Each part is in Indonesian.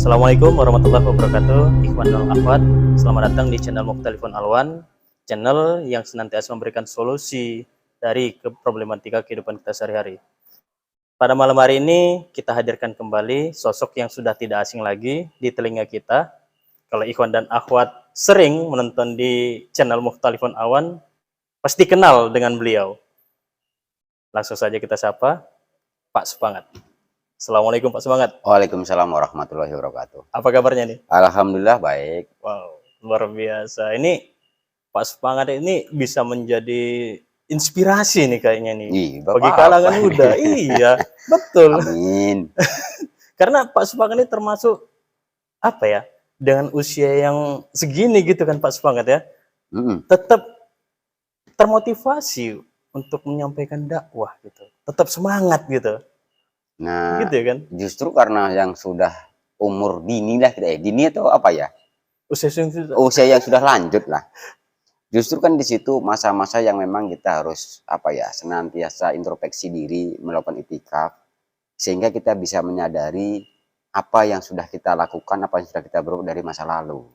Assalamualaikum warahmatullahi wabarakatuh. Ikhwan dan akhwat, selamat datang di channel Mukhtalifun Alwan, channel yang senantiasa memberikan solusi dari problematika kehidupan kita sehari-hari. Pada malam hari ini kita hadirkan kembali sosok yang sudah tidak asing lagi di telinga kita. Kalau ikhwan dan akhwat sering menonton di channel Mukhtalifun Alwan, pasti kenal dengan beliau. Langsung saja kita sapa Pak Semangat. Assalamualaikum Pak Semangat. Waalaikumsalam warahmatullahi wabarakatuh. Apa kabarnya nih? Alhamdulillah baik. Wow, luar biasa. Ini Pak Semangat ini bisa menjadi inspirasi nih kayaknya nih. Ih, Bagi kalangan muda. Iya, betul. Amin. Karena Pak Semangat ini termasuk apa ya? Dengan usia yang segini gitu kan Pak Semangat ya. Tetap termotivasi untuk menyampaikan dakwah gitu. Tetap semangat gitu. Nah, gitu ya kan? Justru karena yang sudah umur dini lah kita, dini atau apa ya? Usia yang sudah lanjut lah. Justru kan di situ masa-masa yang memang kita harus apa ya, senantiasa introspeksi diri, melakukan itikaf, sehingga kita bisa menyadari apa yang sudah kita lakukan, apa yang sudah kita berbuat dari masa lalu.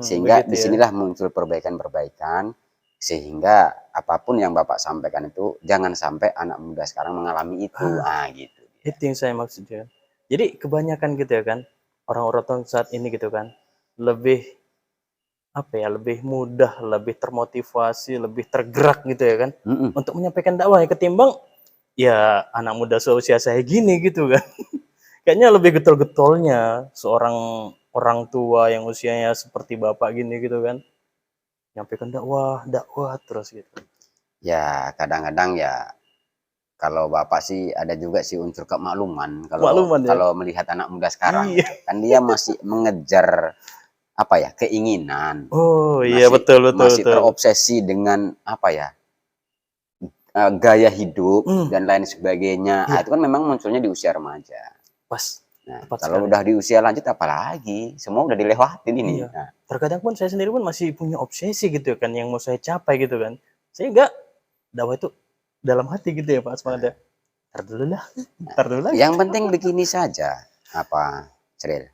Sehingga disinilah muncul perbaikan-perbaikan, sehingga apapun yang Bapak sampaikan itu jangan sampai anak muda sekarang mengalami itu. Gitu. Itu yang saya maksudnya. Jadi kebanyakan gitu ya kan, orang-orang saat ini gitu kan, lebih apa ya, lebih mudah, lebih termotivasi, lebih tergerak gitu ya kan, untuk menyampaikan dakwah ketimbang ya anak muda seusia saya gini gitu kan. Kayaknya lebih getol-getolnya seorang orang tua yang usianya seperti Bapak gini gitu kan, menyampaikan dakwah terus gitu. Ya kadang-kadang ya kalau Bapak sih ada juga sih unsur kemakluman kalau melihat anak muda sekarang. Kan dia masih mengejar apa ya, keinginan. Iya betul. Masih terobsesi dengan apa ya, gaya hidup dan lain sebagainya. Itu kan memang munculnya di usia remaja. Pas. Nah, kalau udah di usia lanjut apalagi, semua udah dilewatin ini. Nah, terkadang pun saya sendiri pun masih punya obsesi gitu kan, yang mau saya capai gitu kan, sehingga dakwah itu dalam hati gitu ya Pak Semangat ya. Ntar dulu lah. Yang penting begini saja, apa, Sril?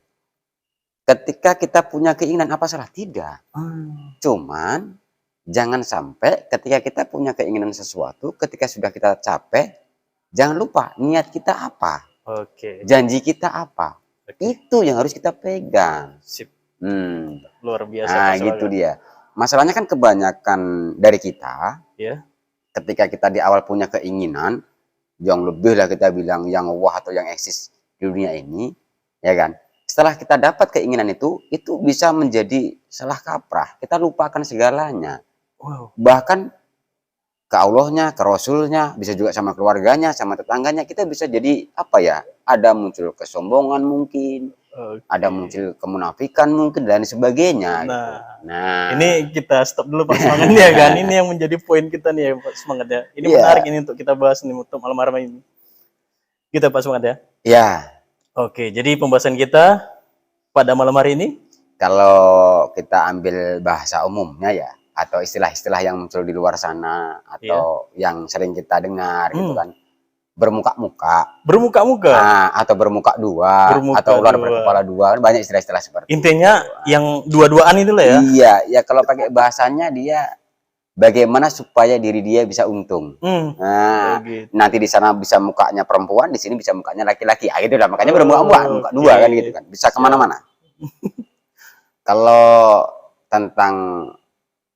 Ketika kita punya keinginan, apa salah? Tidak. Cuman jangan sampai ketika kita punya keinginan sesuatu, ketika sudah kita capai, jangan lupa niat kita apa. Janji kita apa. Itu yang harus kita pegang. Sip. Luar biasa. Nah, gitu dia. Masalahnya kan kebanyakan dari kita, ketika kita di awal punya keinginan, yang lebih lah kita bilang, yang wah atau yang eksis di dunia ini, ya kan? Setelah kita dapat keinginan itu bisa menjadi salah kaprah. Kita lupakan segalanya. Bahkan ke Allahnya, ke Rasulnya, bisa juga sama keluarganya, sama tetangganya, kita bisa jadi apa ya? Ada muncul kesombongan mungkin, ada muncul kemunafikan mungkin dan sebagainya. Nah, ini kita stop dulu Pak Semangat ya kan. Ini yang menjadi poin kita nih ya Pak Semangat ya. Ini menarik ini untuk kita bahas nih untuk malam ini. Kita Pak Semangat ya. Ya. Oke, jadi pembahasan kita pada malam hari ini, kalau kita ambil bahasa umumnya ya, atau istilah-istilah yang muncul di luar sana atau yang sering kita dengar gitu kan, bermuka-muka, atau bermuka dua, atau ular berkepala dua, banyak istilah-istilah seperti intinya itu. Yang dua-duaan itu lah ya. Iya, ya kalau pakai bahasanya dia bagaimana supaya diri dia bisa untung. Nanti di sana bisa mukanya perempuan, di sini bisa mukanya laki-laki. Gitu lah, makanya bermuka dua kan gitu kan, bisa kemana-mana. Kalau tentang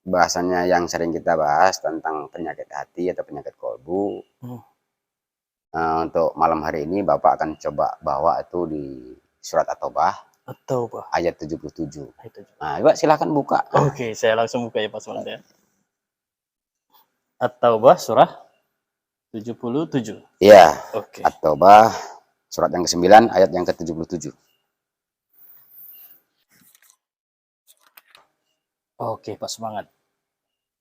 bahasanya yang sering kita bahas tentang penyakit hati atau penyakit kolbu, untuk malam hari ini Bapak akan coba bawa itu di surat At-Taubah ayat 77. Nah, Bapak silahkan buka. Oke, saya langsung buka ya Pak Semangat ya. At-Taubah surah 77. Iya. At-Taubah surat yang ke-9 ayat yang ke-77. Oke, Pak Semangat.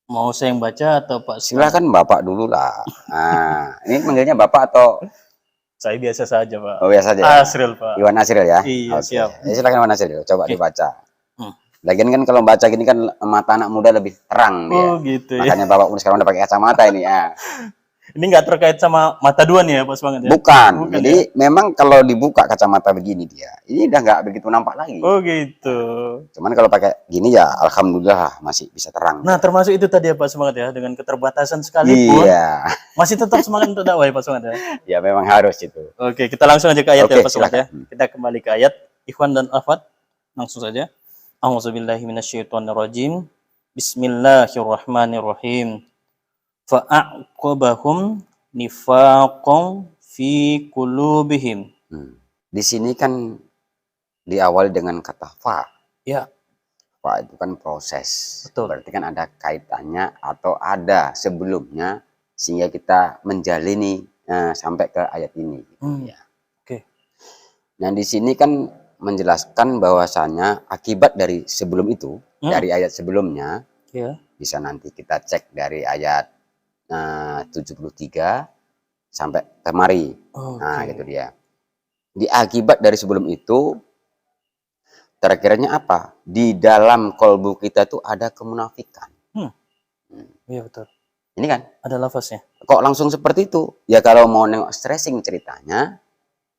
Mau saya yang baca atau Pak Semangat? Silakan Bapak dulu lah. Nah, ini manggilnya Bapak atau saya biasa saja, Pak. Oh, biasa saja. Asril, Pak. Iwan Asril ya? Iya, siap. Ya, silakan Iwan Asril, coba dibaca. Lagian kan kalau baca gini kan mata anak muda lebih terang dia. Gitu ya. Makanya Bapak pun sekarang udah pakai kacamata ini ya. Ini nggak terkait sama mata dua nih ya, Pak Semangat ya? Bukan. Bukan Jadi memang kalau dibuka kacamata begini dia, ini udah nggak begitu nampak lagi. Oh gitu. Cuman kalau pakai gini ya, alhamdulillah masih bisa terang. Nah, termasuk itu tadi ya Pak Semangat ya, dengan keterbatasan sekalipun Iya. masih tetap semangat untuk dakwah ya Pak Semangat ya. Ya memang harus itu. Oke, kita langsung aja ke ayat ya Oke, Pak Semangat ya. silakan. Kita kembali ke ayat. Ikhwan dan akhwat, langsung saja. A'udzubillahi minasyaitonirrajim. Bismillahirrahmanirrahim. Fa'aqabahum nifaqan fi qulubihim. Di sini kan diawali dengan kata fa. Ya. Fa itu kan proses. Betul. Berarti kan ada kaitannya atau ada sebelumnya sehingga kita menjalani sampai ke ayat ini. Ya. Oke. Nah di sini kan menjelaskan bahwasanya akibat dari sebelum itu, dari ayat sebelumnya, ya. Bisa nanti kita cek dari ayat 73 sampai kemari. Nah gitu dia. Di akibat dari sebelum itu, kira-kiranya apa? Di dalam kolbu kita tuh ada kemunafikan. Iya betul. Ini kan? Ada lafaznya. Kok langsung seperti itu? Ya kalau mau nengok stressing ceritanya,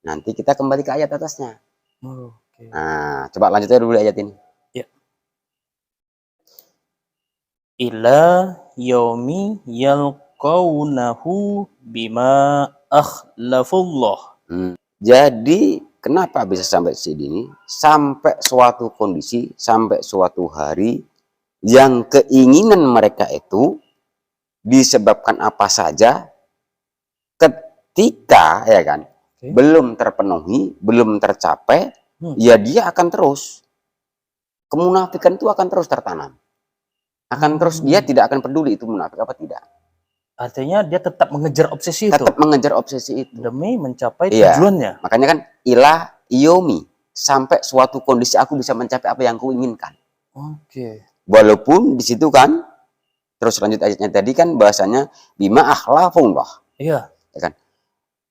nanti kita kembali ke ayat atasnya. Nah, coba lanjut aja dulu ayat ini. Ya. Ila yaumi yalqawnahu bima akhlafullah. Jadi kenapa bisa sampai sini? Sampai suatu kondisi, sampai suatu hari yang keinginan mereka itu disebabkan apa saja ketika ya kan belum terpenuhi, belum tercapai, ya dia akan terus kemunafikan itu akan terus tertanam. Akan terus dia tidak akan peduli itu munafik apa tidak. Artinya dia tetap mengejar obsesi itu. Tetap mengejar obsesi itu. Demi mencapai tujuannya. Makanya kan ilah yomi. Sampai suatu kondisi aku bisa mencapai apa yang kuinginkan. Walaupun di situ kan, terus lanjut ayatnya tadi kan bahasanya bima akhlafullah. Iya. Ya kan?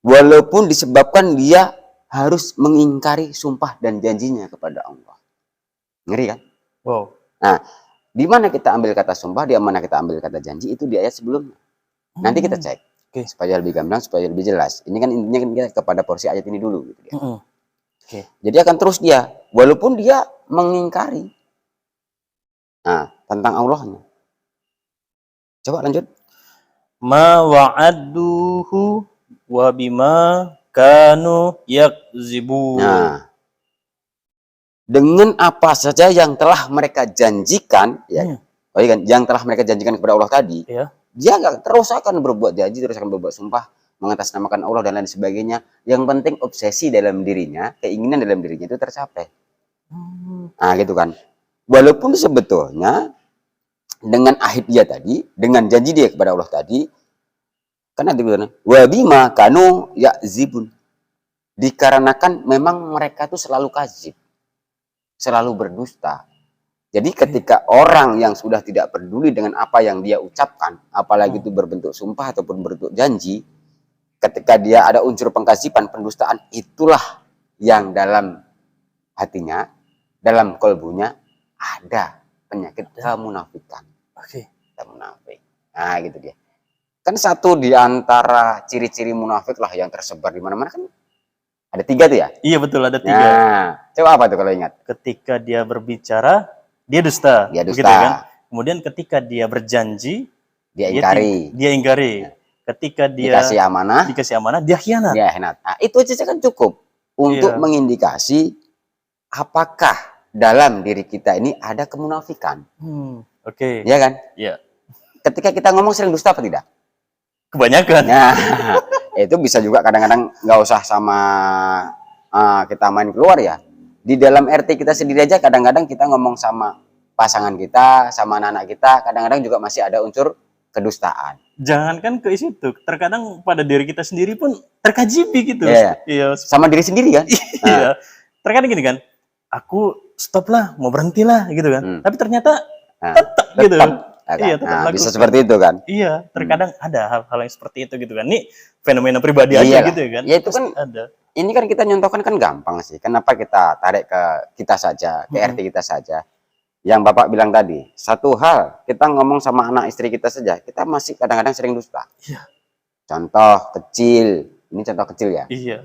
Walaupun disebabkan dia harus mengingkari sumpah dan janjinya kepada Allah. Ngeri kan? Wow. Nah, di mana kita ambil kata sumpah, di mana kita ambil kata janji, itu di ayat sebelumnya. Nanti kita cek supaya lebih gamblang, supaya lebih jelas. Ini kan intinya kita kepada porsi ayat ini dulu. Gitu ya. Jadi akan terus dia, walaupun dia mengingkari tentang Allahnya. Coba lanjut. Ma wa'aduhu wa bima kanu yakzibun. Nah, dengan apa saja yang telah mereka janjikan, yang telah mereka janjikan kepada Allah tadi, dia nggak terus akan berbuat janji, terus akan berbuat sumpah, mengatasnamakan Allah dan lain sebagainya. Yang penting obsesi dalam dirinya, keinginan dalam dirinya itu tercapai. Nah, gitu kan. Walaupun sebetulnya dengan ahid dia tadi, dengan janji dia kepada Allah tadi, kan nanti bilang, wa bima kanu yakzibun. Dikarenakan memang mereka itu selalu kazib, selalu berdusta. Jadi ketika orang yang sudah tidak peduli dengan apa yang dia ucapkan, apalagi itu berbentuk sumpah ataupun berbentuk janji, ketika dia ada unsur pengkaziban, pendustaan, itulah yang dalam hatinya, dalam kolbunya ada penyakit kemunafikan. Munafik. Nah, gitu dia. Kan satu di antara ciri-ciri munafik lah yang tersebar di mana-mana kan ada 3 tuh ya? Iya betul, ada 3. Nah, coba apa tuh kalau ingat? Ketika dia berbicara, dia dusta. Dia dusta. Begitu, kan? Kemudian ketika dia berjanji, dia ingkari. Dia ingkari. Ketika dia dikasih amanah, dia khianat. Dia khianat. Nah, itu aja kan cukup untuk mengindikasi apakah dalam diri kita ini ada kemunafikan. Iya kan? Iya. Ketika kita ngomong sering dusta apa tidak? Kebanyakan. Nah, itu bisa juga kadang-kadang nggak usah sama kita main keluar ya. Di dalam RT kita sendiri aja kadang-kadang kita ngomong sama pasangan kita, sama anak-anak kita, kadang-kadang juga masih ada unsur kedustaan. Jangankan ke situ, terkadang pada diri kita sendiri pun terkajibi gitu. Iya. Sama diri sendiri kan? Iya. Terkadang gini kan, aku stop lah, mau berhenti lah gitu kan. Tapi ternyata tetap gitu. Iya, tetap bisa seperti itu kan? Iya, terkadang ada hal-hal yang seperti itu gitu kan. Ini fenomena pribadi aja gitu ya kan? Ya itu kan ada. Ini kan kita nyontohkan kan gampang sih. Kenapa kita tarik ke kita saja, ke RT kita saja. Yang Bapak bilang tadi, satu hal kita ngomong sama anak istri kita saja, kita masih kadang-kadang sering dusta. Iya. Contoh kecil, ini contoh kecil ya. Iya.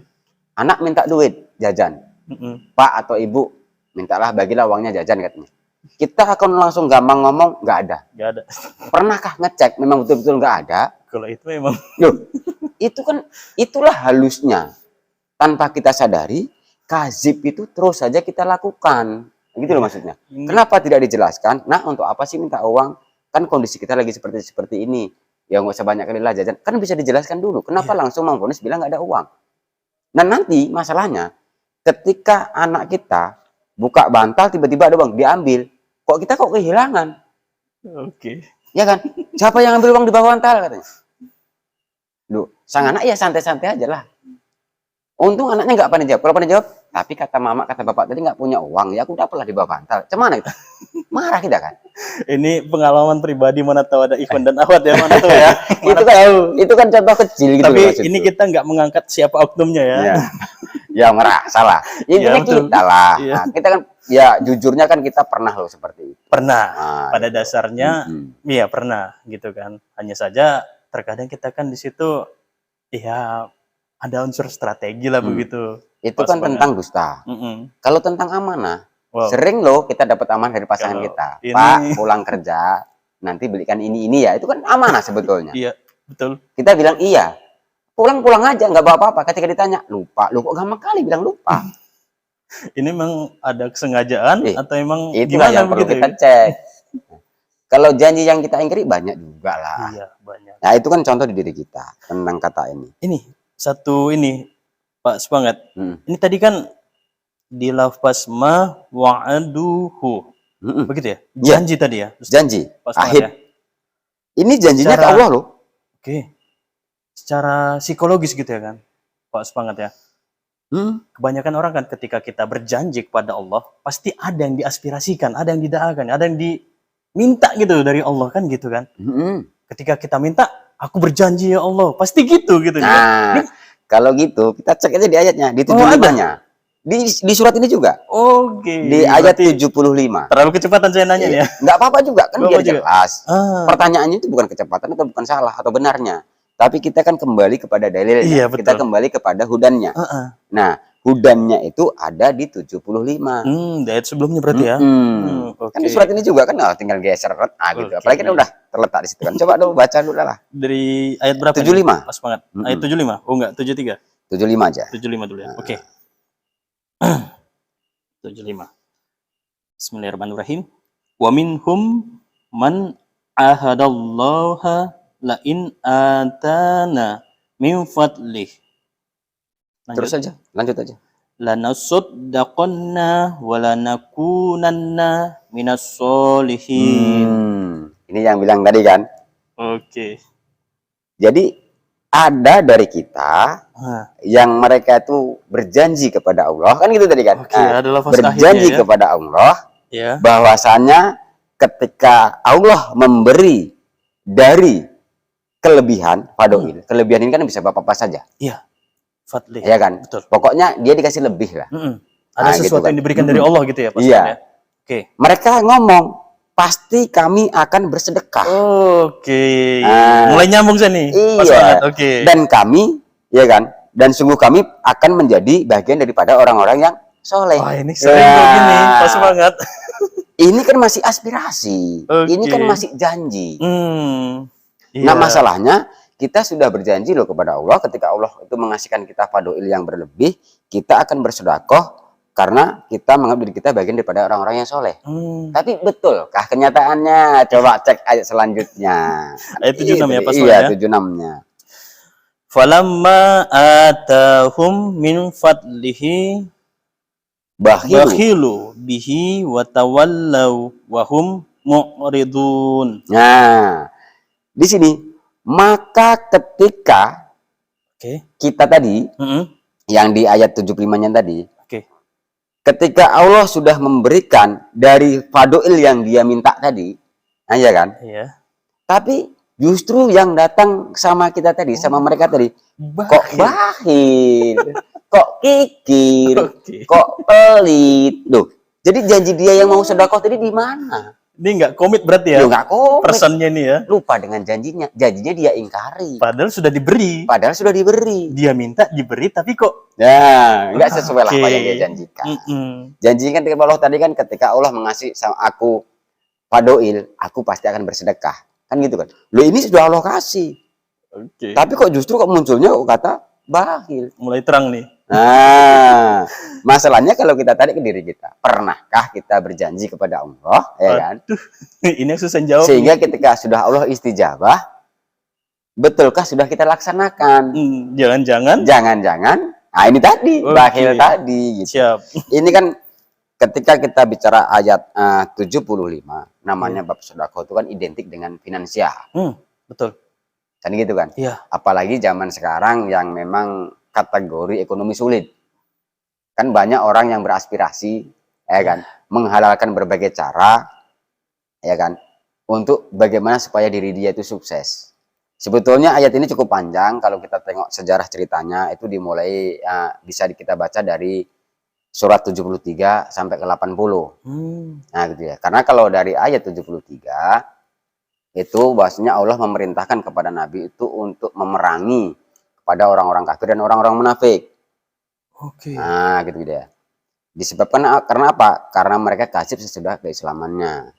Anak minta duit jajan, Pak atau Ibu, mintalah bagilah uangnya jajan katanya. Kita akan langsung gampang ngomong nggak ada. Nggak ada. Pernahkah ngecek memang betul-betul nggak ada? Kalau itu memang. Loh, itu kan itulah halusnya. Tanpa kita sadari, kazib itu terus saja kita lakukan. Gitu loh maksudnya. Kenapa tidak dijelaskan? Nah, untuk apa sih minta uang? Kan kondisi kita lagi seperti ini. Ya nggak usah banyak kali lah jajan. Kan bisa dijelaskan dulu. Kenapa langsung Mang Bonus bilang nggak ada uang? Nah nanti masalahnya, ketika anak kita buka bantal tiba-tiba ada uang, diambil. Kok kita kok kehilangan? Oke. Ya kan? Siapa yang ambil uang di bawah bantal katanya? Loh, sang anak ya santai-santai aja lah. Untung anaknya nggak pandai jawab. Kalau pandai jawab, tapi kata mama, kata bapak tadi nggak punya uang, ya aku dapatlah di bawah bantal. Cuman kita marah kita kan. Ini pengalaman pribadi, mana tahu ada Ikhwan dan Ahwat ya, mana tahu ya. itu kan contoh kecil gitu. Tapi ini kita nggak mengangkat siapa oknumnya ya. Ya merasa lah. Intinya kita lah. Nah, kita kan ya jujurnya kan kita pernah loh seperti itu. Pernah. Nah, pada dasarnya iya pernah gitu kan. Hanya saja terkadang kita kan di situ ya ada unsur strategi lah begitu. Itu kan tentang dusta. Kalau tentang amanah, sering loh kita dapat amanah dari pasangan kita. Pak, pulang kerja, nanti belikan ini ya. Itu kan amanah sebetulnya. Iya, betul. Kita bilang iya. Pulang aja, nggak bawa apa-apa. Ketika ditanya, lupa. Lu kok gampang kali bilang lupa? Ini memang ada kesengajaan atau emang itulah yang perlu kita cek. Kalau janji yang kita ingkari banyak juga lah. Iya, banyak. Nah, itu kan contoh di diri kita tentang kata ini. Ini satu ini Pak Semangat. Ini tadi kan di lafaz ma wa'aduhu. Begitu ya? Janji tadi ya? Janji. Akhir. Ya? Ini janjinya ke Allah loh. Oke. Secara psikologis gitu ya kan? Pak Semangat ya? Kebanyakan orang kan ketika kita berjanji kepada Allah, pasti ada yang diaspirasikan, ada yang didoakan, ada yang diminta gitu dari Allah kan gitu kan? Ketika kita minta, aku berjanji ya Allah, pasti gitu gitu. Nah, kalau gitu kita cek aja di ayatnya, di 75-nya. Di surat ini juga. Oke. Di ayat 75. Terlalu kecepatan saya nanya ya. Nggak apa-apa juga kan biar jelas. Pertanyaannya itu bukan kecepatan atau bukan salah atau benarnya. Tapi kita kan kembali kepada dalilnya. Iya, kita kembali kepada hudannya. Nah, hudannya itu ada di 75. Di ayat sebelumnya berarti ya. Kan di surat ini juga kan tinggal geser gitu. Apalagi kan udah terletak di situ kan. Coba dulu baca dulu lah. Dari ayat berapa? 75. Pas banget. Ayat 75. Oh enggak, 73. 75 aja. 75 dulu ya. Oke. 75. Bismillahirrahmanirrahim. Wa minhum man ahadallaha la in atana min fadlih. Terus aja, lanjut aja. Lanasaddaqanna wa lanakunanna minas solihin. Ini yang bilang tadi kan. Oke. Jadi ada dari kita yang mereka itu berjanji kepada Allah, kan gitu tadi kan. Berjanji kepada Allah bahwasanya ketika Allah memberi dari kelebihan fadhil. Kelebihan ini kan bisa apa saja. Iya. Fadli. Ya kan? Betul. Pokoknya dia dikasih lebih lah. Ada sesuatu gitu kan yang diberikan dari Allah gitu ya, Pak. Iya. Ya? Oke. Mereka ngomong, pasti kami akan bersedekah. Oke. Mulai nyambung saya nih. Iya. Oke. Dan kami, ya kan? Dan sungguh kami akan menjadi bagian daripada orang-orang yang soleh. Wah, ini sering begini, Pak Semangat. Ini kan masih aspirasi. Ini kan masih janji. Nah, masalahnya kita sudah berjanji loh kepada Allah, ketika Allah itu mengasihkan kita fadhil yang berlebih, kita akan bersedekah karena kita menganggap diri kita bagian daripada orang-orang yang soleh. Tapi betulkah kenyataannya? Coba cek ayat selanjutnya. Ayat 76 ya, Pak. Iya, 76-nya. Falamma atahum min fadlihi bakhilu bihi wa tawallaw wa hum mu'ridun. Nah, di sini maka ketika kita tadi yang di ayat 75-nya tadi, ketika Allah sudah memberikan dari fadhil yang dia minta tadi, ya kan? Iya. Tapi justru yang datang sama kita tadi, sama mereka tadi, kok bakhil, kok kikir, kok pelit. Loh, jadi janji dia yang mau sedekah tadi di mana? Ini nggak komit berarti ya? Lu nggak komit. Personnya ini ya. Lupa dengan janjinya. Janjinya dia ingkari. Padahal sudah diberi. Padahal sudah diberi. Dia minta diberi, tapi kok nggak sesuai lah apa yang dia janjikan. Janjikan kepada Allah tadi kan, ketika Allah mengasih sama aku Fadoil, aku pasti akan bersedekah. Kan gitu kan. Lo ini sudah Allah kasih. Tapi kok justru kok munculnya kata bakhil. Mulai terang nih. Nah, masalahnya kalau kita tarik ke diri kita, pernahkah kita berjanji kepada Allah, ya kan? Ini yang susah jawab. Sehingga ketika sudah Allah istijabah, betulkah sudah kita laksanakan? Jangan-jangan. Nah, ini tadi, bakhil tadi. Gitu. Siap. Ini kan ketika kita bicara ayat 75, namanya bab sedekah itu kan identik dengan finansial. Betul. Kan gitu kan? Iya. Apalagi zaman sekarang yang memang kategori ekonomi sulit. Kan banyak orang yang beraspirasi, ya kan, menghalalkan berbagai cara, ya kan, untuk bagaimana supaya diri dia itu sukses. Sebetulnya ayat ini cukup panjang kalau kita tengok sejarah ceritanya, itu dimulai bisa kita baca dari surat 73 sampai ke 80. Nah, gitu ya. Karena kalau dari ayat 73 itu bahwasanya Allah memerintahkan kepada Nabi itu untuk memerangi pada orang-orang kafir dan orang-orang munafik. Nah, gitu ya. Disebabkan karena apa? Karena mereka kasib sesudah keislamannya.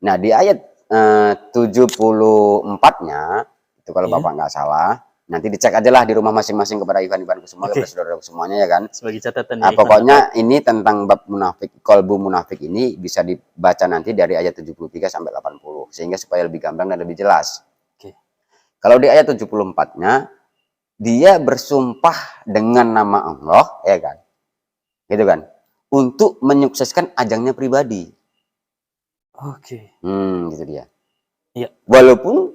Nah, di ayat 74-nya itu kalau Bapak nggak salah, nanti dicek aja lah di rumah masing-masing kepada Ivan semua, kepada saudara semuanya ya kan. Sebagai catatan. Nah, pokoknya ini tentang bab munafik, kolbu munafik ini bisa dibaca nanti dari ayat 73 sampai 80 sehingga supaya lebih gamblang dan lebih jelas. Kalau di ayat 74-nya, dia bersumpah dengan nama Allah, ya kan? Gitu kan? Untuk menyukseskan ajangnya pribadi. Gitu dia. Iya. Walaupun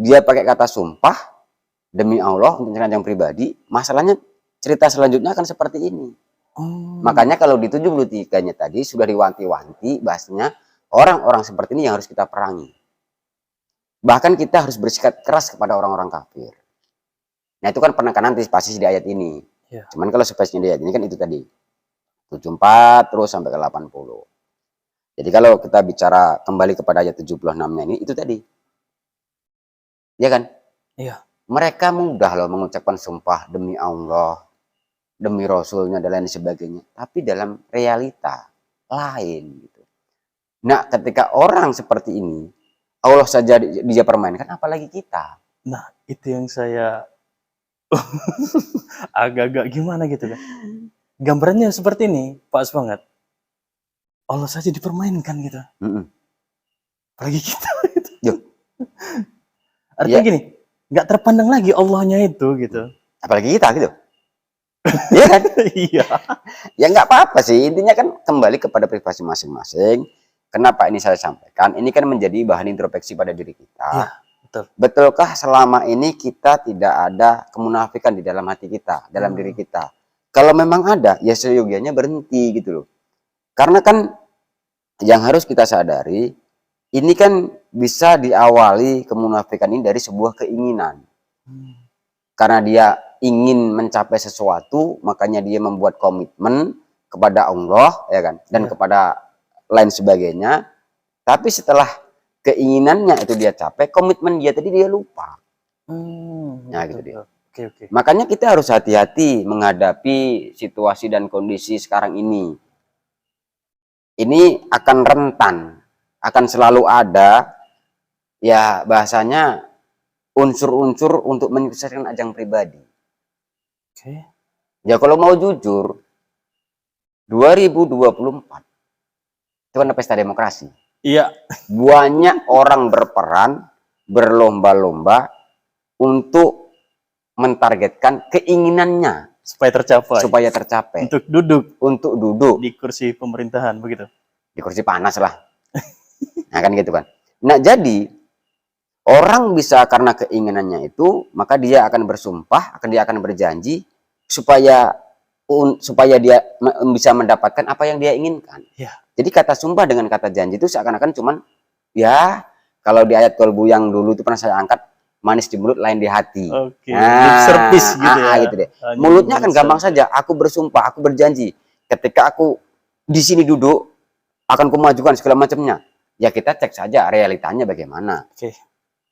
dia pakai kata sumpah demi Allah untuk ajang pribadi, masalahnya cerita selanjutnya akan seperti ini. Makanya kalau di 73-nya tadi sudah diwanti-wanti bahasanya orang-orang seperti ini yang harus kita perangi. Bahkan kita harus bersikap keras kepada orang-orang kafir. Nah, itu kan penekanan antisipasi di ayat ini. Cuman kalau spesiesnya di ayat ini kan itu tadi. 74 terus sampai ke 80. Jadi kalau kita bicara kembali kepada ayat 76-nya ini, itu tadi. Ya kan? Iya. Mereka mudah loh mengucapkan sumpah demi Allah, demi Rasulnya dan lain sebagainya. Tapi dalam realita lain. Gitu. Nah, ketika orang seperti ini, Allah saja dia permainkan, apalagi kita. Nah, itu yang saya agak-agak gimana gitu kan. Gambarannya seperti ini, pas banget. Allah saja dipermainkan gitu. Apalagi kita gitu. Artinya gini, nggak terpandang lagi Allahnya itu gitu. Apalagi kita gitu. Iya kan? Iya. Ya nggak apa-apa sih, intinya kan kembali kepada privasi masing-masing. Kenapa ini saya sampaikan? Ini kan menjadi bahan introspeksi pada diri kita. Ya, betul. Betulkah selama ini kita tidak ada kemunafikan di dalam hati kita, dalam diri kita? Kalau memang ada, ya seyogianya berhenti gitu loh. Karena kan yang harus kita sadari, ini kan bisa diawali kemunafikan ini dari sebuah keinginan. Karena dia ingin mencapai sesuatu, makanya dia membuat komitmen kepada Allah, ya kan, dan kepada lain sebagainya. Tapi setelah keinginannya itu dia capai, komitmen dia tadi dia lupa. Nah, gitu dia. Makanya kita harus hati-hati menghadapi situasi dan kondisi sekarang ini. Ini akan rentan, akan selalu ada, ya bahasanya unsur-unsur untuk menyukseskan ajang pribadi. Ya kalau mau jujur, 2024 itu kan pesta demokrasi. Iya. Banyak orang berperan, berlomba-lomba untuk mentargetkan keinginannya supaya tercapai. Untuk duduk di kursi pemerintahan begitu. Di kursi panas lah. Nah, kan gitu kan. Nah, jadi orang bisa karena keinginannya itu, maka dia akan bersumpah, dia akan berjanji supaya dia bisa mendapatkan apa yang dia inginkan. Ya. Jadi kata sumpah dengan kata janji itu seakan-akan cuman, ya kalau di ayat kolbu yang dulu itu pernah saya angkat, manis di mulut lain di hati. Lip service gitu ya. Gitu deh. Mulutnya kan gampang saja, aku bersumpah, aku berjanji. Ketika aku di sini duduk, akan kumajukan segala macamnya. Ya kita cek saja realitanya bagaimana. Oke.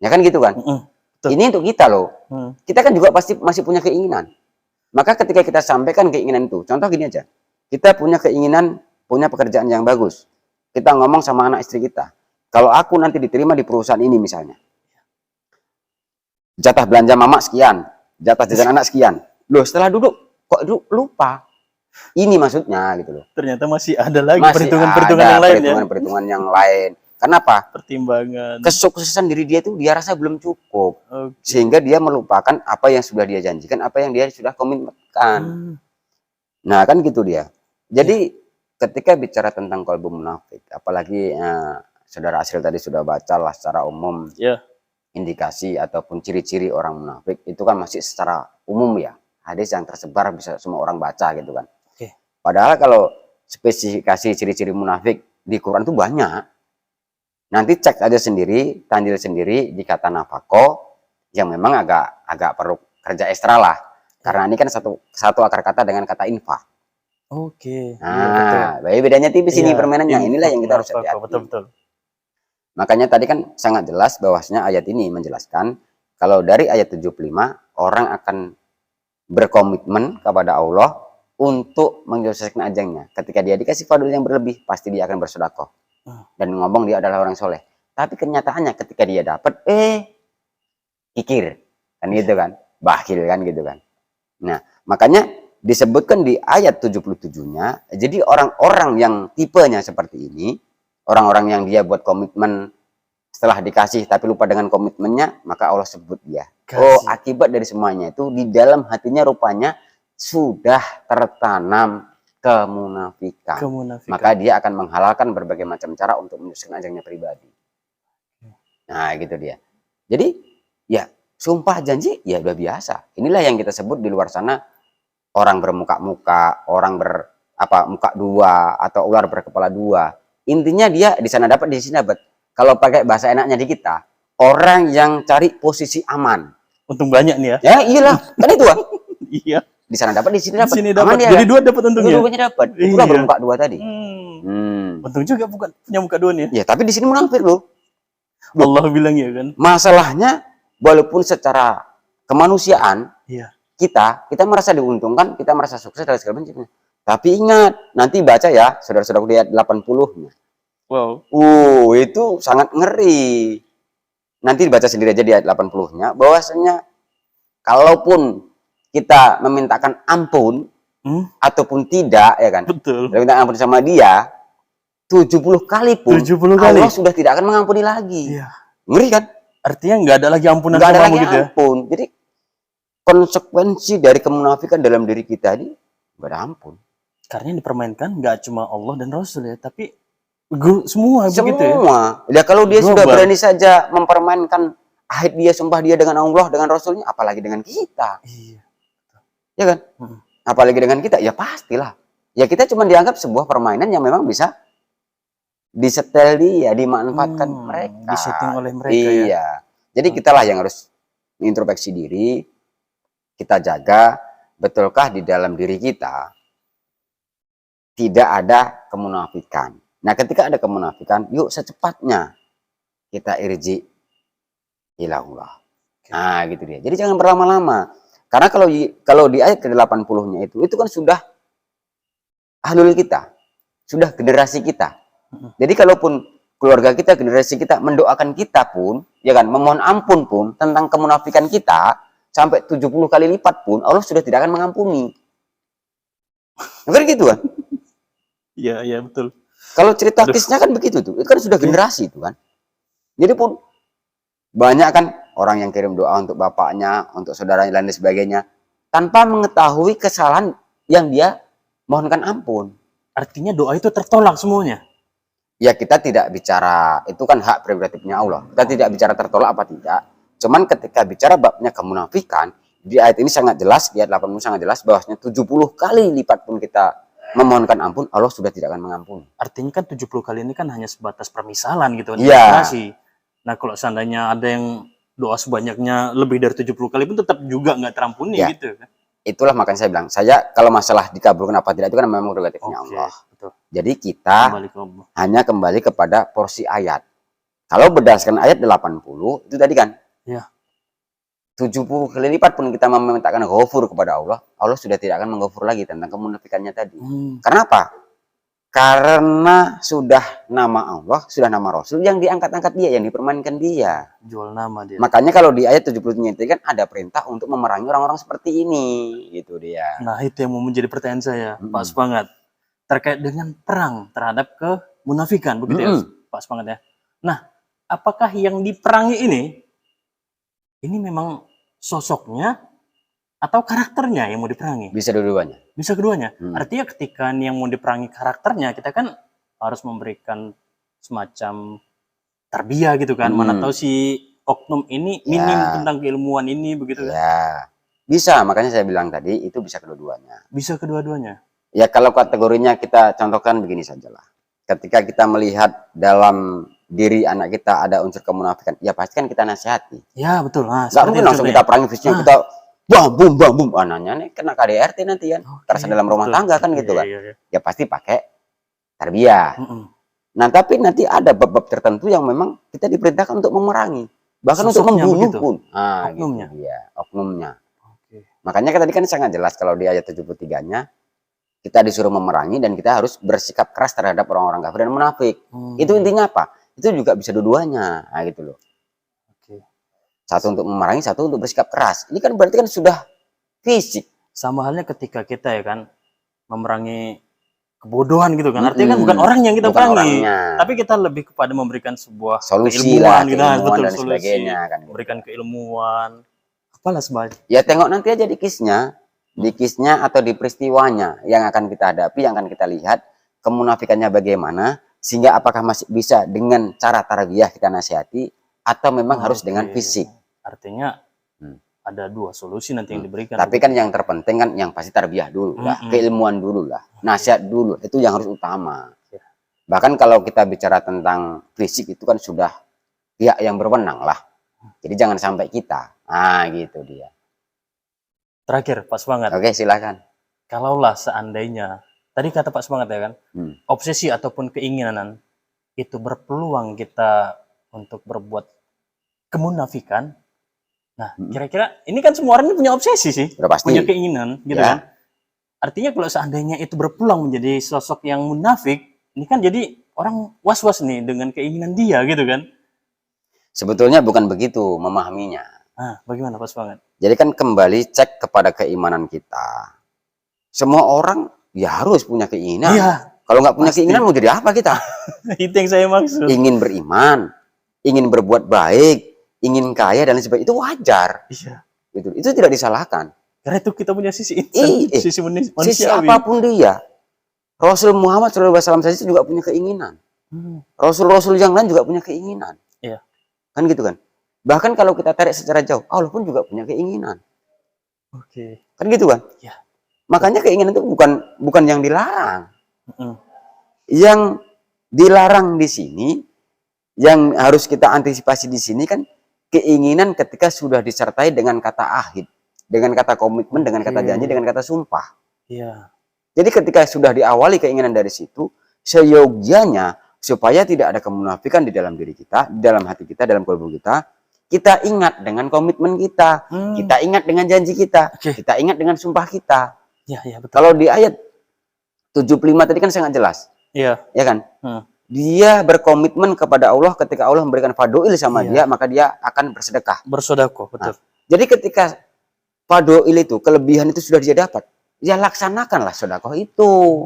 Ya kan gitu kan. Betul. Ini untuk kita loh. Kita kan juga pasti masih punya keinginan. Maka ketika kita sampaikan keinginan itu, contoh gini aja. Kita punya keinginan, punya pekerjaan yang bagus. Kita ngomong sama anak istri kita. Kalau aku nanti diterima di perusahaan ini misalnya. Jatah belanja mama sekian. Jatah jajan anak sekian. Loh setelah duduk, kok lupa? Ini maksudnya gitu loh. Ternyata masih ada lagi Masih perhitungan-perhitungan ada yang lain ya. perhitungan-perhitungan yang lain. Kenapa? Pertimbangan. Kesuksesan diri dia itu dia rasa belum cukup. Oke. Sehingga dia melupakan apa yang sudah dia janjikan, apa yang dia sudah komitmenkan. Nah, kan gitu dia. Jadi ketika bicara tentang qalbu munafik, apalagi Saudara Asril tadi sudah baca lah secara umum indikasi ataupun ciri-ciri orang munafik, itu kan masih secara umum ya. Hadis yang tersebar bisa semua orang baca gitu kan. Padahal kalau spesifikasi ciri-ciri munafik di Quran itu banyak. Nanti cek aja sendiri, tandil sendiri di kata nafako yang memang agak perlu kerja ekstra lah. Karena ini kan satu akar kata dengan kata infak. Oke. Nah, bedanya tipis ini permainannya. Inilah yang kita harus hati-hati. Betul. Makanya tadi kan sangat jelas bahwasanya ayat ini menjelaskan kalau dari ayat 75 orang akan berkomitmen kepada Allah untuk menyelesaikan ajangnya. Ketika dia dikasih fadil yang berlebih, pasti dia akan bersedekah. Dan ngomong dia adalah orang soleh. Tapi kenyataannya ketika dia dapat, kikir. Kan gitu kan. Bakhil kan gitu kan. Nah, makanya disebutkan di ayat 77-nya, jadi orang-orang yang tipenya seperti ini, orang-orang yang dia buat komitmen setelah dikasih tapi lupa dengan komitmennya, maka Allah sebut dia. Oh, akibat dari semuanya itu di dalam hatinya rupanya sudah tertanam kemunafikan. Maka dia akan menghalalkan berbagai macam cara untuk menyelesaikan ajangnya pribadi. Nah, gitu dia. Jadi, ya sumpah janji ya udah biasa. Inilah yang kita sebut di luar sana orang bermuka-muka, orang muka dua atau ular berkepala dua. Intinya dia di sana dapat, di sini dapat. Kalau pakai bahasa enaknya di kita, orang yang cari posisi aman. Untung banyak nih ya. Ya iyalah, kan itu kan. Iya. Di sana dapat, di sini dapat. Aman dia. Jadi dua dapat untungnya. Dua-duanya dapat. Itulah bermuka dua tadi. Untung juga bukan punya muka dua nih. Ya, tapi di sini munafik loh. Allah bilang ya kan. Masalahnya walaupun secara kemanusiaan kita merasa diuntungkan, kita merasa sukses dan segala macamnya. Tapi ingat, nanti baca ya, saudara-saudaraku lihat 80-nya. Wow. Itu sangat ngeri. Nanti dibaca sendiri aja di ayat 80-nya, bahwasanya kalaupun kita memintakan ampun ataupun tidak, ya kan? Betul. Minta ampun sama dia 70 kali pun 70 kali. Allah sudah tidak akan mengampuni lagi. Iya. Ngeri kan? Artinya nggak ada lagi ampunan. Nggak ada lagi gitu ampun. Ya? Jadi konsekuensi dari kemunafikan dalam diri kita ini nggak ada ampun. Karena yang dipermainkan nggak cuma Allah dan Rasul ya, tapi semua begitu ya. Semua. Ya kalau dia sudah berani saja mempermainkan ahid dia, sumpah dia dengan Allah, dengan Rasulnya, apalagi dengan kita. Iya. Ya kan? Apalagi dengan kita, ya pastilah. Ya kita cuma dianggap sebuah permainan yang memang bisa disetel dia, dimanfaatkan mereka. Disetting oleh mereka ya. Jadi kitalah yang harus introspeksi diri, kita jaga, betulkah di dalam diri kita tidak ada kemunafikan. Nah, ketika ada kemunafikan, yuk secepatnya kita irji ilallah. Nah, gitu dia. Jadi jangan berlama-lama. Karena kalau di ayat ke-80-nya itu kan sudah ahlul kita, sudah generasi kita. Jadi kalaupun keluarga kita, generasi kita mendoakan kita pun, ya kan, memohon ampun pun tentang kemunafikan kita sampai 70 kali lipat pun Allah sudah tidak akan mengampuni. Bukan gitu kan? Iya, betul. Kalau cerita kisahnya kan begitu tuh, itu kan sudah generasi itu kan. Jadi pun banyak kan orang yang kirim doa untuk bapaknya, untuk saudaranya dan sebagainya, tanpa mengetahui kesalahan yang dia mohonkan ampun. Artinya doa itu tertolak semuanya. Ya kita tidak bicara, itu kan hak prerogatifnya Allah. Kita tidak bicara tertolak apa tidak. Cuman ketika bicara babnya kemunafikan, di ayat ini sangat jelas, di ayat 80 sangat jelas bahwasanya 70 kali lipat pun kita memohonkan ampun, Allah sudah tidak akan mengampuni. Artinya kan 70 kali ini kan hanya sebatas permisalan gitu kan. Iya. Nah kalau seandainya ada yang doa sebanyaknya lebih dari 70 kali pun tetap juga nggak terampuni gitu kan. Itulah makanya saya bilang, saya kalau masalah dikabulkan apa tidak itu kan memang prerogatifnya Allah. Betul. Jadi kita Kembali ke Allah. hanya kembali kepada porsi ayat. Kalau berdasarkan ayat 80 itu tadi kan. Ya. 70 kali lipat pun kita memintakan ghafur kepada Allah, Allah sudah tidak akan mengghafur lagi tentang kemunafikannya tadi. Karena apa? Karena sudah nama Allah, sudah nama Rasul yang diangkat-angkat dia, yang dipermainkan dia. Jual nama dia. Makanya kalau di ayat 70 itu kan ada perintah untuk memerangi orang-orang seperti ini, gitu dia. Nah, itu yang mau menjadi pertanyaan saya, Pak Semangat. Terkait dengan perang terhadap kemunafikan, begitu ya, Pak Semangat ya. Nah, apakah yang diperangi ini memang sosoknya atau karakternya yang mau diperangi? Bisa dua-duanya. Bisa keduanya. Artinya ketika yang mau diperangi karakternya, kita kan harus memberikan semacam tarbiyah gitu kan. Mana tahu si oknum ini minim tentang keilmuan ini, begitu kan? Ya, bisa. Makanya saya bilang tadi itu bisa kedua-duanya. Bisa kedua-duanya. Ya kalau kategorinya kita contohkan begini sajalah. Ketika kita melihat dalam diri anak kita ada unsur kemunafikan, ya pasti kan kita nasihati. Ya betul. Nah, nggak mungkin langsung kita perangi fisiknya, kita bam bum anaknya nih kena KDRT nanti kan. Terasa dalam rumah tangga kan gitu kan. Ya pasti pakai tarbiyah. Nah tapi nanti ada bab-bab tertentu yang memang kita diperintahkan untuk memerangi, bahkan untuk membunuh pun. Nah, oknumnya. Gitu dia, oknumnya. Makanya tadi kan sangat jelas kalau di ayat 73-nya kita disuruh memerangi dan kita harus bersikap keras terhadap orang-orang kafir dan munafik. Itu intinya apa? Itu juga bisa dua-duanya, nah, gitu loh. Satu untuk memerangi, satu untuk bersikap keras. Ini kan berarti kan sudah fisik. Sama halnya ketika kita ya kan memerangi kebodohan gitu kan. Artinya kan bukan orang yang kita perangi, tapi kita lebih kepada memberikan sebuah solusi lah, keilmuan dan sebagainya kan. Memberikan keilmuan. Apalah sebagainya. Ya tengok nanti aja di kisnya atau di peristiwanya yang akan kita hadapi, yang akan kita lihat kemunafikannya bagaimana, sehingga apakah masih bisa dengan cara tarbiyah kita nasihati atau memang harus dengan fisik. Artinya ada dua solusi nanti yang diberikan. Tapi kan yang terpenting kan yang pasti tarbiyah dulu lah, keilmuan dulu lah, nasihat dulu, itu yang harus utama. Bahkan kalau kita bicara tentang fisik itu kan sudah pihak yang berwenang lah. Jadi jangan sampai kita. Ah gitu dia. Terakhir Pak Semangat. Oke silakan. Kalaulah seandainya tadi kata Pak Semangat ya kan, obsesi ataupun keinginan itu berpeluang kita untuk berbuat kemunafikan. Nah, kira-kira ini kan semua orang ini punya obsesi sih, punya keinginan, gitu kan. Artinya kalau seandainya itu berpeluang menjadi sosok yang munafik, ini kan jadi orang was-was nih dengan keinginan dia, gitu kan. Sebetulnya bukan begitu memahaminya. Nah, bagaimana Pak Semangat? Jadi kan kembali cek kepada keimanan kita. Semua orang ya harus punya keinginan. Iya, kalau nggak punya keinginan mau jadi apa kita? Itu yang saya maksud. Ingin beriman, ingin berbuat baik, ingin kaya dan lain sebagainya, itu wajar. Iya. Itu tidak disalahkan. Karena itu kita punya sisi insan, sisi manusiawi. Sisi apapun dia. Rasul Muhammad SAW saja juga punya keinginan. Rasul-rasul yang lain juga punya keinginan. Iya. Kan gitu kan. Bahkan kalau kita tarik secara jauh, Allah pun juga punya keinginan. Oke. Kan gitu kan? Ya. Makanya keinginan itu bukan yang dilarang. Yang dilarang di sini, yang harus kita antisipasi di sini kan keinginan ketika sudah disertai dengan kata ahid, dengan kata komitmen, dengan kata janji, dengan kata sumpah. Iya. Jadi ketika sudah diawali keinginan dari situ, seyogianya supaya tidak ada kemunafikan di dalam diri kita, di dalam hati kita, dalam kalbu kita ingat dengan komitmen kita, kita ingat dengan janji kita, kita ingat dengan sumpah kita. Ya, betul. Kalau di ayat 75 tadi kan sangat jelas. Iya. Ya kan? Dia berkomitmen kepada Allah ketika Allah memberikan fadoil sama dia, maka dia akan bersedekah. Bersedekah, betul. Jadi ketika fadoil itu, kelebihan itu sudah dia dapat, ya laksanakanlah sedekah itu.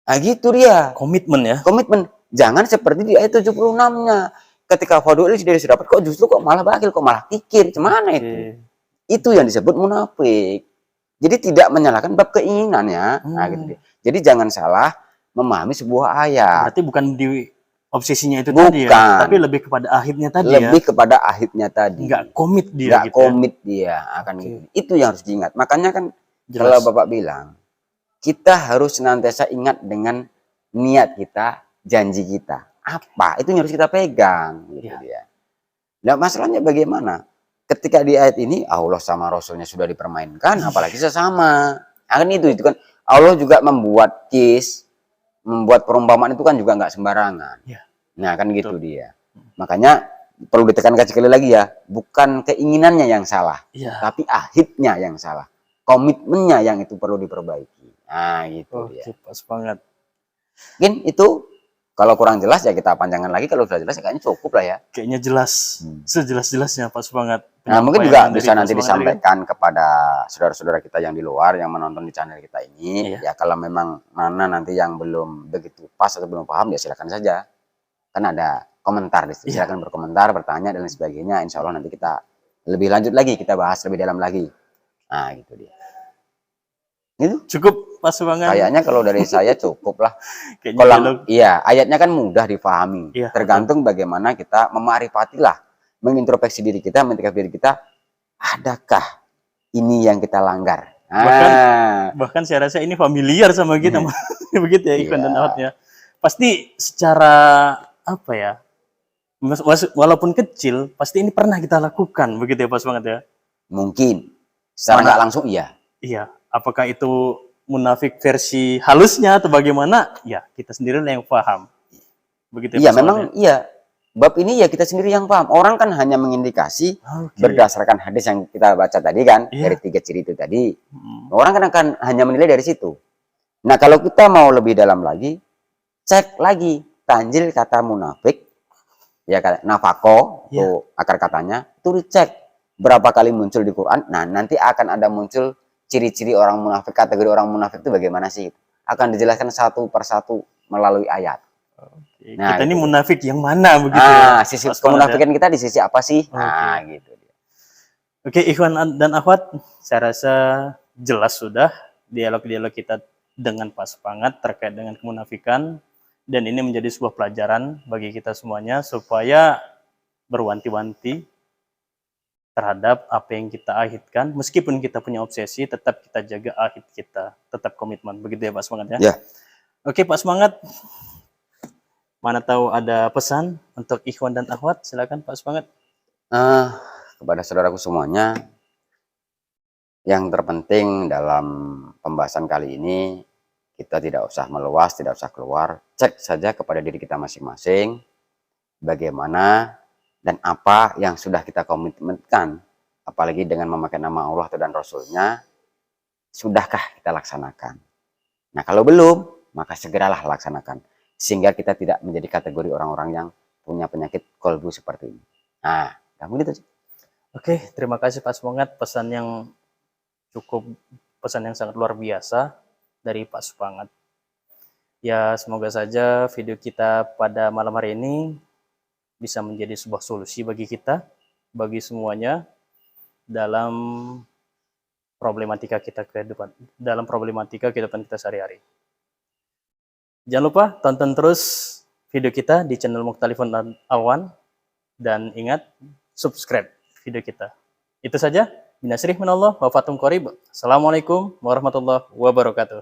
Nah gitu dia. Komitmen ya. Komitmen. Jangan seperti di ayat 76-nya. Ketika fadoil sudah dapat, kok justru kok malah bakil, kok malah kikir. Gimana itu? Itu yang disebut munafik. Jadi tidak menyalahkan bab keinginannya. Nah gitu dia. Jadi jangan salah memahami sebuah ayat. Berarti bukan di obsesinya itu tadi ya, tapi lebih kepada akhirnya tadi lebih kepada akhirnya tadi. Nggak komit dia. Nggak komit dia akan gitu. Itu yang harus diingat. Makanya kan kalau Bapak bilang, kita harus senantiasa ingat dengan niat kita, janji kita. Apa? Itu yang harus kita pegang. Gitu dia. Nah masalahnya bagaimana? Ketika di ayat ini Allah sama Rasulnya sudah dipermainkan, apalagi sesama. Akan itu kan Allah juga membuat membuat perumpamaan itu kan juga nggak sembarangan. Ya. Nah kan gitu dia. Makanya perlu ditekankan sekali lagi ya, bukan keinginannya yang salah, tapi akhirnya yang salah, komitmennya yang itu perlu diperbaiki. Nah gitu dia. Pas banget. Mungkin itu kalau kurang jelas ya kita panjangkan lagi, kalau sudah jelas ya kayaknya cukup lah ya. Kayaknya jelas, sejelas-jelasnya pas banget. Nah mungkin juga bisa nanti disampaikan kepada saudara-saudara kita yang di luar yang menonton di channel kita ini. Ya kalau memang mana nanti yang belum begitu pas atau belum paham ya silakan saja. Kan ada komentar di situ, silakan berkomentar, bertanya dan lain sebagainya. Insya Allah nanti kita lebih lanjut lagi, kita bahas lebih dalam lagi. Nah gitu dia. Itu cukup pas banget. Kayaknya kalau dari saya cukup lah. Kalau iya, ayatnya kan mudah difahami. Tergantung bagaimana kita memarifatilah, mengintrospeksi diri kita, mendekat diri kita, adakah ini yang kita langgar? Bahkan saya rasa ini familiar sama kita, begitu ya Ikhwan dan Ahwat ya. Pasti secara apa ya? Walaupun kecil, pasti ini pernah kita lakukan, begitu ya pas banget ya. Mungkin secara nggak langsung iya. Iya. Apakah itu munafik versi halusnya atau bagaimana? Ya, kita sendiri yang paham. Begitu ya. Iya, memang iya. Bab ini ya kita sendiri yang paham. Orang kan hanya mengindikasi berdasarkan hadis yang kita baca tadi kan, dari 3 ciri itu tadi. Orang kan akan hanya menilai dari situ. Nah, kalau kita mau lebih dalam lagi, cek lagi tanjil kata munafik, ya nafako, itu akar katanya, itu dicek berapa kali muncul di Quran. Nah, nanti akan ada muncul ciri-ciri orang munafik, kategori orang munafik itu bagaimana sih? Akan dijelaskan satu persatu melalui ayat. Nah, kita ini munafik yang mana begitu ya? Sisi kemunafikan kita di sisi apa sih? Nah, gitu. Oke, Ikhwan dan Akhwat, saya rasa jelas sudah dialog-dialog kita dengan Pak Sepangat terkait dengan kemunafikan, dan ini menjadi sebuah pelajaran bagi kita semuanya supaya berwanti-wanti terhadap apa yang kita ahidkan. Meskipun kita punya obsesi, tetap kita jaga ahid kita, tetap komitmen. Begitu ya Pak Semangat ya? Oke Pak Semangat, mana tahu ada pesan untuk Ikhwan dan Akhwat, silakan Pak Semangat. Kepada saudaraku semuanya, yang terpenting dalam pembahasan kali ini, kita tidak usah meluas, tidak usah keluar, cek saja kepada diri kita masing-masing, bagaimana dan apa yang sudah kita komitmenkan, apalagi dengan memakai nama Allah dan Rasulnya, sudahkah kita laksanakan? Nah, kalau belum, maka segeralah laksanakan. Sehingga kita tidak menjadi kategori orang-orang yang punya penyakit kolbu seperti ini. Nah, kamu gitu sih. Oke, terima kasih Pak Semangat. Pesan yang sangat luar biasa dari Pak Semangat. Ya, semoga saja video kita pada malam hari ini bisa menjadi sebuah solusi bagi kita, bagi semuanya dalam problematika kita kehidupan kita sehari-hari. Jangan lupa tonton terus video kita di channel Mukhtalifun Alwan, dan ingat subscribe video kita. Itu saja. Binasrih minallah wa fatum qorib. Assalamualaikum warahmatullahi wabarakatuh.